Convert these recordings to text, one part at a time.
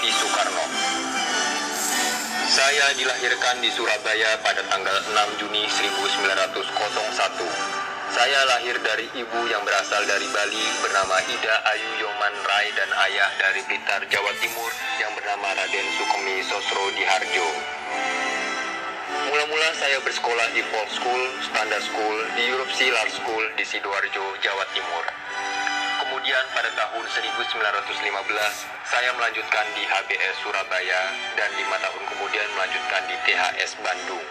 Biografi Soekarno. Saya dilahirkan di Surabaya pada tanggal 6 Juni 1901. Saya lahir dari ibu yang berasal dari Bali bernama Ida Ayu Yoman Rai dan ayah dari Blitar, Jawa Timur yang bernama Raden Sukemi Sosrodiharjo. Mula-mula saya bersekolah di Folk School, Standard School, di Europe Lar School di Sidoarjo, Jawa Timur. Kemudian pada tahun 1915, saya melanjutkan di HBS Surabaya dan 5 tahun kemudian melanjutkan di THS Bandung.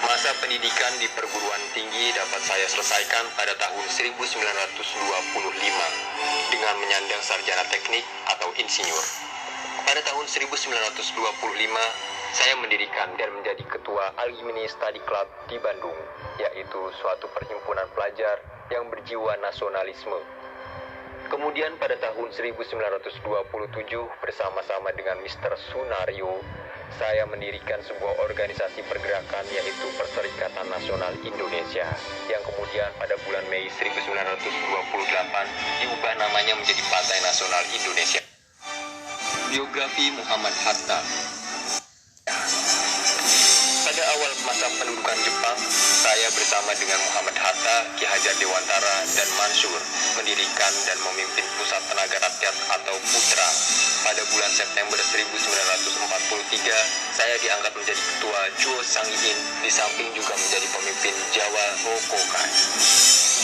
Masa pendidikan di perguruan tinggi dapat saya selesaikan pada tahun 1925 dengan menyandang sarjana teknik atau insinyur. Pada tahun 1925, saya mendirikan dan menjadi ketua Alumni Study Club di Bandung, yaitu suatu perhimpunan pelajar yang berjiwa nasionalisme. Kemudian pada tahun 1927 bersama-sama dengan Mr. Sunario, saya mendirikan sebuah organisasi pergerakan yaitu Perserikatan Nasional Indonesia yang kemudian pada bulan Mei 1928 diubah namanya menjadi Partai Nasional Indonesia. Biografi Muhammad Hatta. Pada awal masa pendudukan Jepang, saya bersama dengan Muhammad Hatta, Ki Hajar Dewantara, dan Mansur mendirikan dan memimpin Pusat Tenaga Rakyat atau PUTRA. Pada bulan September 1943, saya diangkat menjadi ketua Chuo Sangiin, di samping juga menjadi pemimpin Jawa Rokokan.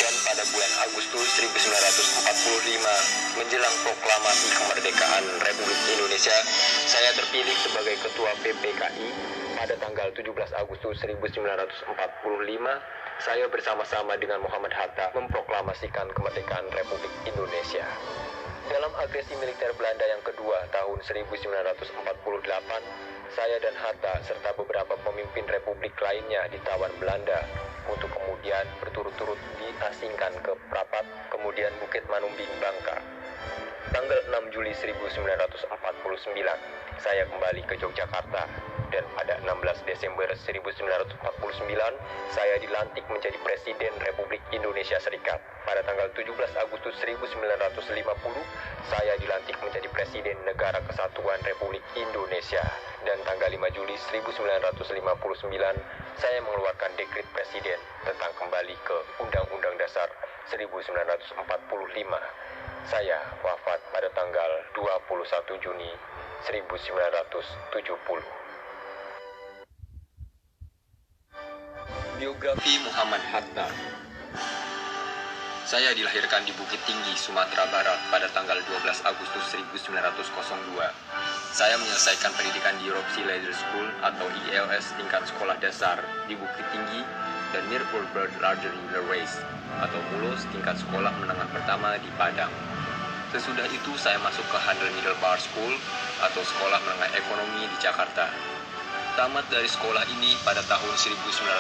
Dan pada bulan Agustus 1945, menjelang proklamasi kemerdekaan Republik Indonesia, saya terpilih sebagai ketua PPKI. Pada tanggal 17 Agustus 1945, saya bersama-sama dengan Muhammad Hatta memproklamasikan kemerdekaan Republik Indonesia. Dalam agresi militer Belanda yang kedua tahun 1948, saya dan Hatta serta beberapa pemimpin republik lainnya ditawan Belanda untuk kemudian berturut-turut diasingkan ke Prapat, kemudian Bukit Manumbing, Bangka. Tanggal 6 Juli 1949, saya kembali ke Yogyakarta. Dan pada 16 Desember 1949, saya dilantik menjadi Presiden Republik Indonesia Serikat. Pada tanggal 17 Agustus 1950, saya dilantik menjadi Presiden Negara Kesatuan Republik Indonesia. Dan tanggal 5 Juli 1959, saya mengeluarkan dekret Presiden tentang kembali ke Undang-Undang Dasar 1945. Saya wafat pada tanggal 21 Juni 1970. Biografi Muhammad Hatta. Saya dilahirkan di Bukit Tinggi, Sumatera Barat pada tanggal 12 Agustus 1902. Saya menyelesaikan pendidikan di Europe Lar School atau IELS tingkat sekolah dasar di Bukit Tinggi dan Mirpurberg Larger Race atau MULOS tingkat sekolah menengah pertama di Padang. Sesudah itu saya masuk ke Handel Middle Bar School atau sekolah menengah ekonomi di Jakarta. Tamat dari sekolah ini pada tahun 1921,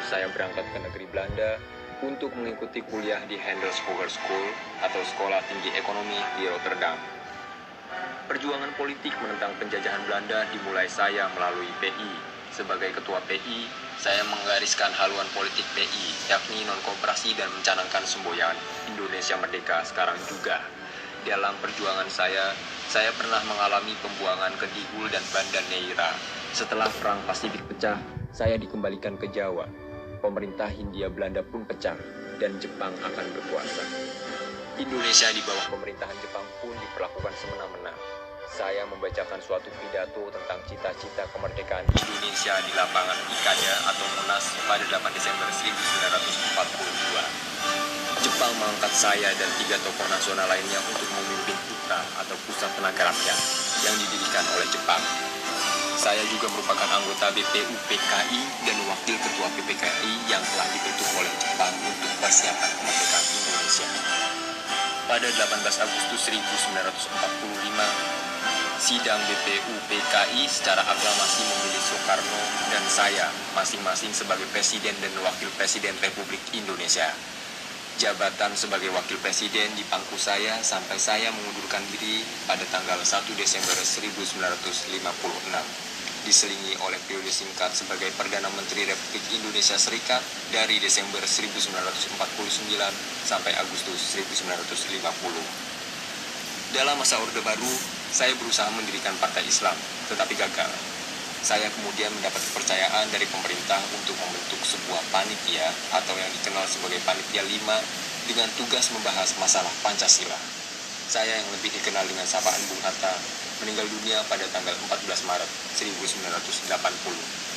saya berangkat ke negeri Belanda untuk mengikuti kuliah di Handelshoger School atau Sekolah Tinggi Ekonomi di Rotterdam. Perjuangan politik menentang penjajahan Belanda dimulai saya melalui PI. Sebagai ketua PI, saya menggariskan haluan politik PI, yakni non-kooperasi dan mencanangkan semboyan Indonesia Merdeka sekarang juga. Dalam perjuangan saya pernah mengalami pembuangan ke Dihul dan Banda Neira. Setelah Perang Pasifik pecah, saya dikembalikan ke Jawa. Pemerintah Hindia Belanda pun pecah dan Jepang akan berkuasa. Indonesia di bawah pemerintahan Jepang pun diperlakukan semena-mena. Saya membacakan suatu pidato tentang cita-cita kemerdekaan Indonesia di lapangan Ikada atau Monas pada 8 Desember 1942. Jepang mengangkat saya dan 3 tokoh nasional lainnya untuk memimpin PUTRA atau Pusat Tenaga Rakyat yang didirikan oleh Jepang. Saya juga merupakan anggota BPUPKI dan wakil ketua PPKI yang telah dibentuk oleh Jepang untuk persiapan kemerdekaan Indonesia. Pada 18 Agustus 1945, sidang BPUPKI secara aklamasi memilih Soekarno dan saya masing-masing sebagai Presiden dan Wakil Presiden Republik Indonesia. Jabatan sebagai Wakil Presiden di pangku saya sampai saya mengundurkan diri pada tanggal 1 Desember 1956, diselingi oleh periode singkat sebagai Perdana Menteri Republik Indonesia Serikat dari Desember 1949 sampai Agustus 1950. Dalam masa Orde Baru, Saya berusaha mendirikan partai Islam, tetapi gagal. Saya kemudian mendapat kepercayaan dari pemerintah untuk membentuk sebuah panitia atau yang dikenal sebagai Panitia 5 dengan tugas membahas masalah Pancasila. Saya yang lebih dikenal dengan sapaan Bung Hatta meninggal dunia pada tanggal 14 Maret 1980.